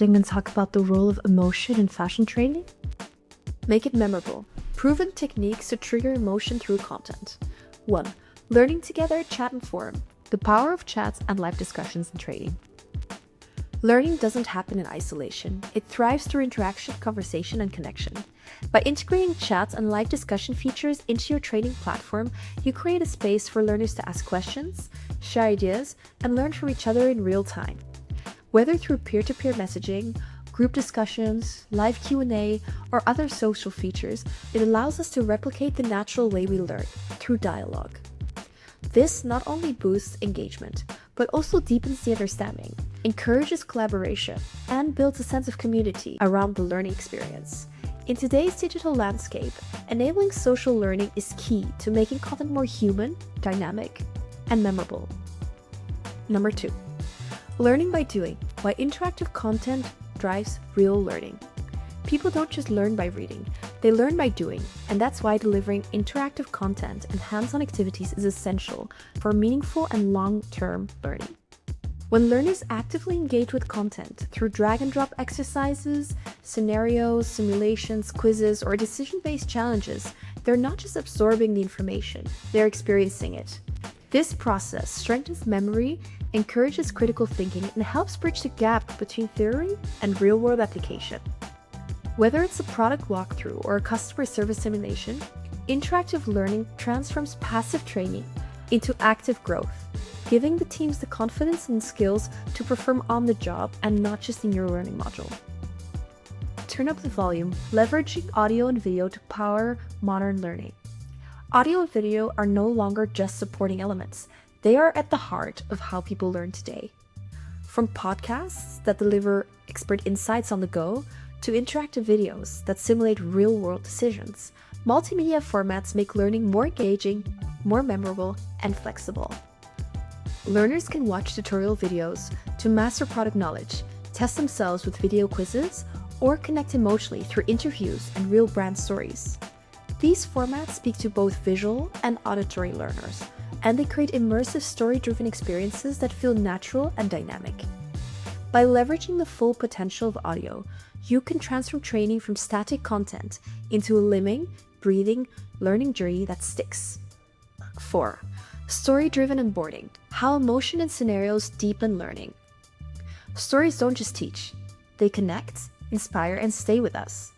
today I'm going to talk about the role of emotion in fashion training. Make it memorable. Proven techniques to trigger emotion through content. 1. Learning together, chat and forum. The power of chats and live discussions in training. Learning doesn't happen in isolation. It thrives through interaction, conversation, and connection. By integrating chats and live discussion features into your training platform, you create a space for learners to ask questions, share ideas, and learn from each other in real time. Whether through peer-to-peer messaging, group discussions, live Q&A, or other social features, it allows us to replicate the natural way we learn, through dialogue. This not only boosts engagement, but also deepens the understanding, encourages collaboration, and builds a sense of community around the learning experience. In today's digital landscape, enabling social learning is key to making content more human, dynamic, and memorable. Number 2. Learning by doing. Why interactive content drives real learning. People don't just learn by reading, they learn by doing, and that's why delivering interactive content and hands-on activities is essential for meaningful and long-term learning. When learners actively engage with content through drag-and-drop exercises, scenarios, simulations, quizzes, or decision-based challenges, they're not just absorbing the information, they're experiencing it. This process strengthens memory, encourages critical thinking, and helps bridge the gap between theory and real-world application. Whether it's a product walkthrough or a customer service simulation, interactive learning transforms passive training into active growth, giving the teams the confidence and skills to perform on the job and not just in your learning module. Turn up the volume, leveraging audio and video to power modern learning. Audio and video are no longer just supporting elements. They are at the heart of how people learn today. From podcasts that deliver expert insights on the go, to interactive videos that simulate real-world decisions, multimedia formats make learning more engaging, more memorable, and flexible. Learners can watch tutorial videos to master product knowledge, test themselves with video quizzes, or connect emotionally through interviews and real brand stories. These formats speak to both visual and auditory learners, and they create immersive story-driven experiences that feel natural and dynamic. By leveraging the full potential of audio, you can transform training from static content into a living, breathing, learning journey that sticks. 4. Story-driven onboarding. How emotion and scenarios deepen learning. Stories don't just teach, they connect, inspire, and stay with us.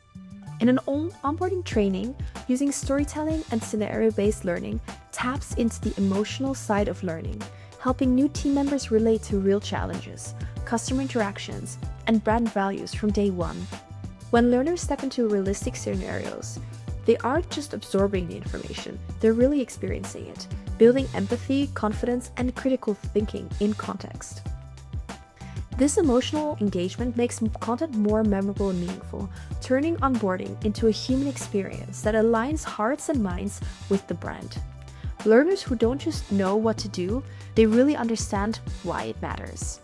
In an onboarding training, using storytelling and scenario-based learning taps into the emotional side of learning, helping new team members relate to real challenges, customer interactions, and brand values from day one. When learners step into realistic scenarios, they aren't just absorbing the information, they're really experiencing it, building empathy, confidence, and critical thinking in context. This emotional engagement makes content more memorable and meaningful, turning onboarding into a human experience that aligns hearts and minds with the brand. Learners who don't just know what to do, they really understand why it matters.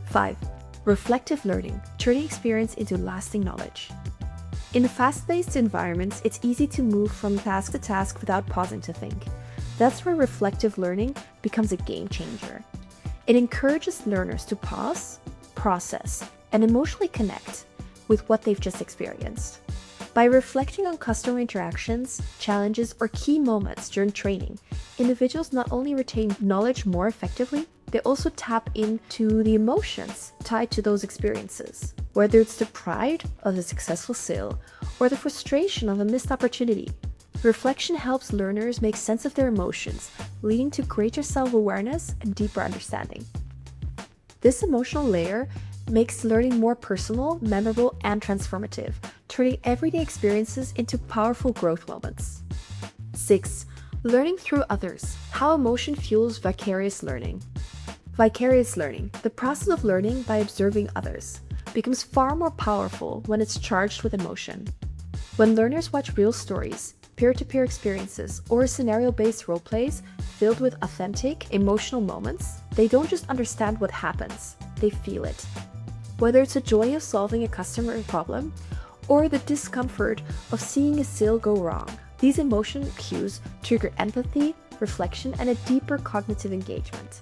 5. Reflective learning, turning experience into lasting knowledge. In fast-paced environments, it's easy to move from task to task without pausing to think. That's where reflective learning becomes a game changer. It encourages learners to pause, process, and emotionally connect with what they've just experienced. By reflecting on customer interactions, challenges, or key moments during training, individuals not only retain knowledge more effectively, they also tap into the emotions tied to those experiences, whether it's the pride of a successful sale or the frustration of a missed opportunity. Reflection helps learners make sense of their emotions, leading to greater self-awareness and deeper understanding. This emotional layer makes learning more personal, memorable, and transformative, turning everyday experiences into powerful growth moments. 6. Learning through others. How emotion fuels vicarious learning. Vicarious learning, the process of learning by observing others, becomes far more powerful when it's charged with emotion. When learners watch real stories, peer-to-peer experiences, or scenario-based roleplays filled with authentic, emotional moments, they don't just understand what happens, they feel it. Whether it's the joy of solving a customer problem, or the discomfort of seeing a sale go wrong, these emotion cues trigger empathy, reflection, and a deeper cognitive engagement.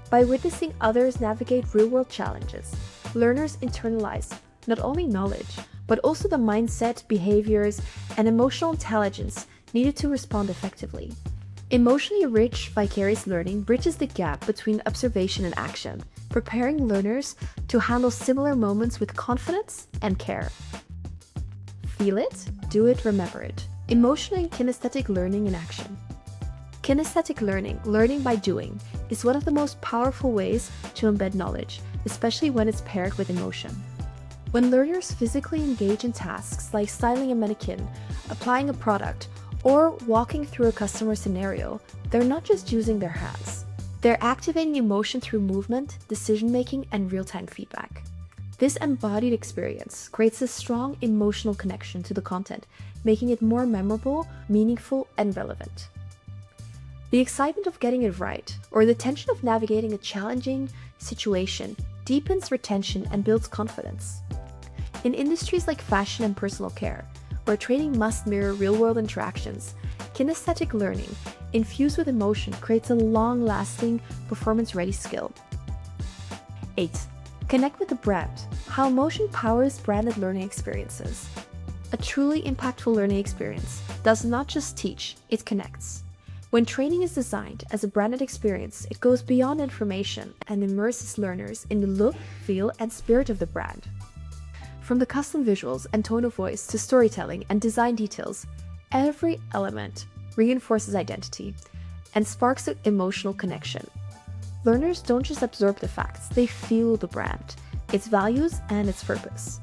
By witnessing others navigate real-world challenges, learners internalize not only knowledge, but also the mindset, behaviors, and emotional intelligence needed to respond effectively. Emotionally rich vicarious learning bridges the gap between observation and action, preparing learners to handle similar moments with confidence and care. Feel it, do it, remember it. Emotional and kinesthetic learning in action. Kinesthetic learning, learning by doing, is one of the most powerful ways to embed knowledge, especially when it's paired with emotion. When learners physically engage in tasks like styling a mannequin, applying a product, or walking through a customer scenario, they're not just using their hands. They're activating emotion through movement, decision-making, and real-time feedback. This embodied experience creates a strong emotional connection to the content, making it more memorable, meaningful, and relevant. The excitement of getting it right, or the tension of navigating a challenging situation, deepens retention and builds confidence. In industries like fashion and personal care, where training must mirror real-world interactions, kinesthetic learning, infused with emotion, creates a long-lasting, performance-ready skill. 8. Connect with the brand. How emotion powers branded learning experiences. A truly impactful learning experience does not just teach, it connects. When training is designed as a branded experience, it goes beyond information and immerses learners in the look, feel, and spirit of the brand. From the custom visuals and tone of voice to storytelling and design details, every element reinforces identity and sparks an emotional connection. Learners don't just absorb the facts, they feel the brand, its values, and its purpose.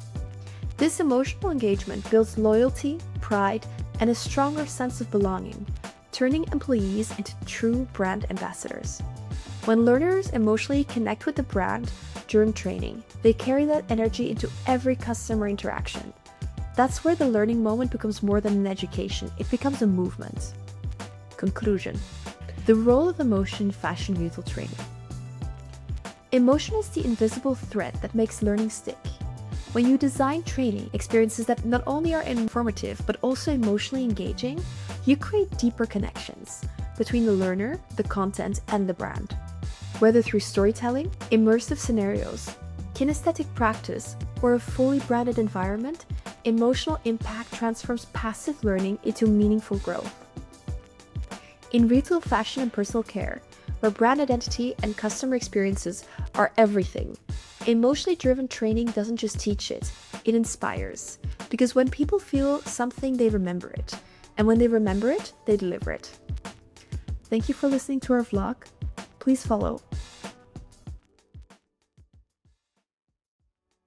This emotional engagement builds loyalty, pride, and a stronger sense of belonging, turning employees into true brand ambassadors. When learners emotionally connect with the brand during training, they carry that energy into every customer interaction. That's where the learning moment becomes more than an education, it becomes a movement. Conclusion. The role of emotion in fashion retail training. Emotion is the invisible thread that makes learning stick. When you design training experiences that not only are informative but also emotionally engaging, you create deeper connections between the learner, the content, and the brand. Whether through storytelling, immersive scenarios, kinesthetic practice, or a fully branded environment, emotional impact transforms passive learning into meaningful growth. In retail, fashion, and personal care, where brand identity and customer experiences are everything, emotionally driven training doesn't just teach it, it inspires. Because when people feel something, they remember it. And when they remember it, they deliver it. Thank you for listening to our vlog. Please follow